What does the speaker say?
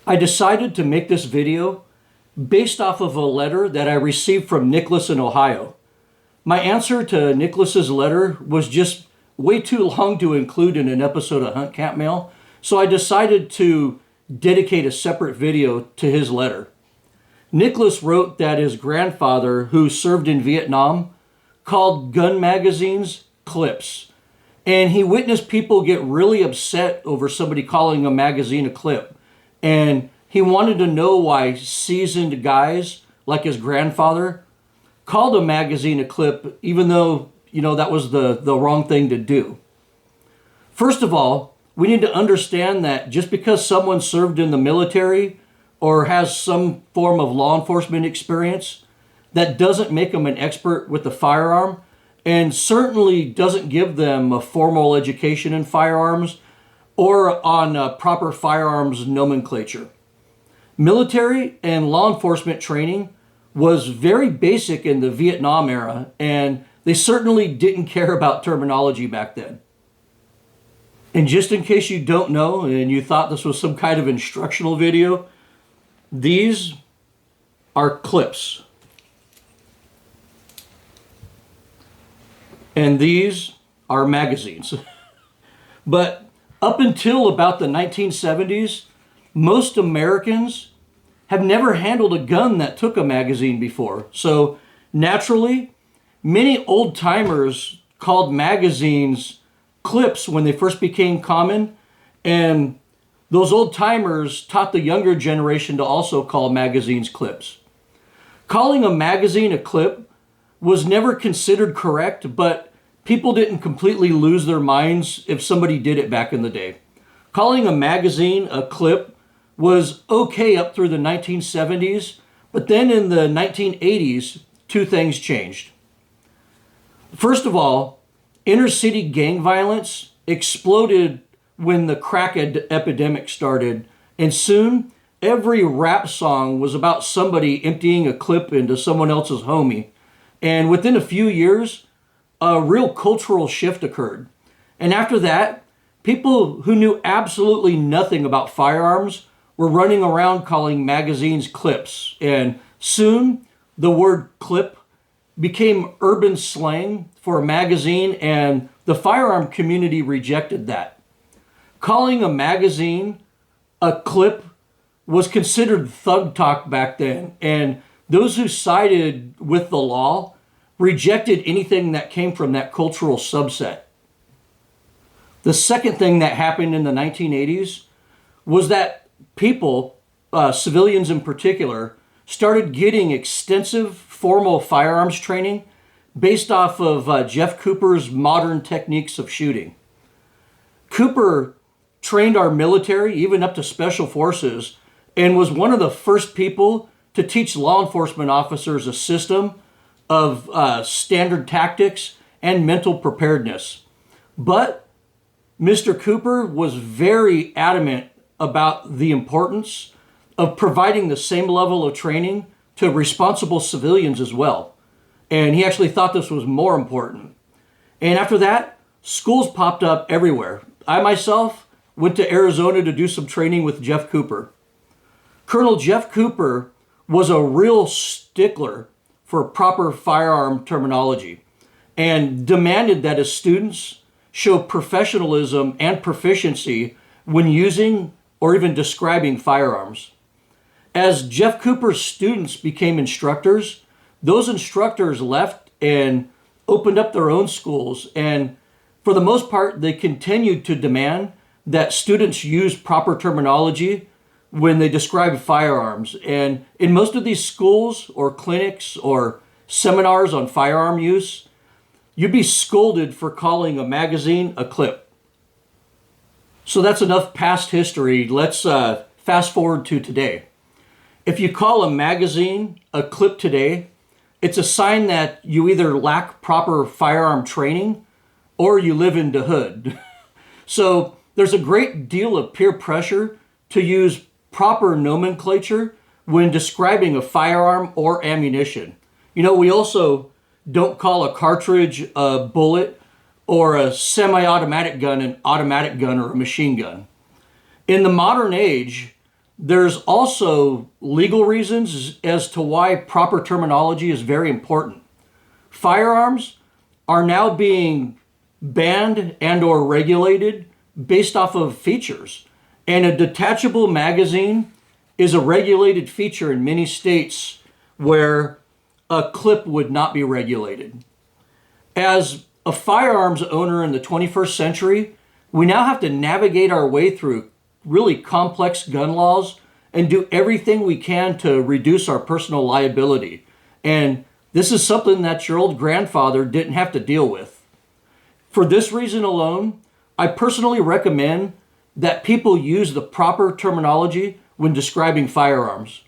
I decided to make this video based off of a letter that I received from Nicholas in Ohio. My answer to Nicholas's letter was just way too long to include in an episode of Hunt Camp Mail, so I decided to dedicate a separate video to his letter. Nicholas wrote that his grandfather, who served in Vietnam, called gun magazines clips. And he witnessed people get really upset over somebody calling a magazine a clip. And he wanted to know why seasoned guys like his grandfather called a magazine a clip, even though, that was the wrong thing to do. First of all, we need to understand that just because someone served in the military or has some form of law enforcement experience, that doesn't make them an expert with the firearm, and certainly doesn't give them a formal education in firearms or on proper firearms nomenclature. Military and law enforcement training was very basic in the Vietnam era, and they certainly didn't care about terminology back then. And just in case you don't know and you thought this was some kind of instructional video, these are clips. And these are magazines. But up until about the 1970s, most Americans have never handled a gun that took a magazine before. So naturally, many old timers called magazines clips when they first became common, and those old timers taught the younger generation to also call magazines clips. Calling a magazine a clip was never considered correct, but people didn't completely lose their minds if somebody did it back in the day. Calling a magazine a clip was okay up through the 1970s, but then in the 1980s, two things changed. First of all, inner city gang violence exploded when the crack epidemic started, and soon every rap song was about somebody emptying a clip into someone else's homie. And within a few years, a real cultural shift occurred. And after that, people who knew absolutely nothing about firearms were running around calling magazines clips. And soon, the word clip became urban slang for a magazine, and the firearm community rejected that. Calling a magazine a clip was considered thug talk back then, and those who sided with the law rejected anything that came from that cultural subset. The second thing that happened in the 1980s was that people, civilians in particular, started getting extensive formal firearms training based off of Jeff Cooper's modern techniques of shooting. Cooper trained our military, even up to special forces, and was one of the first people to teach law enforcement officers a system of standard tactics and mental preparedness. But Mr. Cooper was very adamant about the importance of providing the same level of training to responsible civilians as well. And he actually thought this was more important. And after that, schools popped up everywhere. I myself went to Arizona to do some training with Jeff Cooper. Colonel Jeff Cooper was a real stickler for proper firearm terminology and demanded that his students show professionalism and proficiency when using or even describing firearms. As Jeff Cooper's students became instructors, those instructors left and opened up their own schools, and for the most part, they continued to demand that students use proper terminology when they describe firearms. And in most of these schools or clinics or seminars on firearm use, you'd be scolded for calling a magazine a clip. So that's enough past history. Let's fast forward to today. If you call a magazine a clip today, it's a sign that you either lack proper firearm training or you live in the hood. So there's a great deal of peer pressure to use proper nomenclature when describing a firearm or ammunition. We also don't call a cartridge a bullet or a semi-automatic gun an automatic gun or a machine gun. In the modern age, There's also legal reasons as to why proper terminology is very important. Firearms are now being banned and or regulated based off of features. And a detachable magazine is a regulated feature in many states where a clip would not be regulated. As a firearms owner in the 21st century, we now have to navigate our way through really complex gun laws and do everything we can to reduce our personal liability. And this is something that your old grandfather didn't have to deal with. For this reason alone, I personally recommend that people use the proper terminology when describing firearms.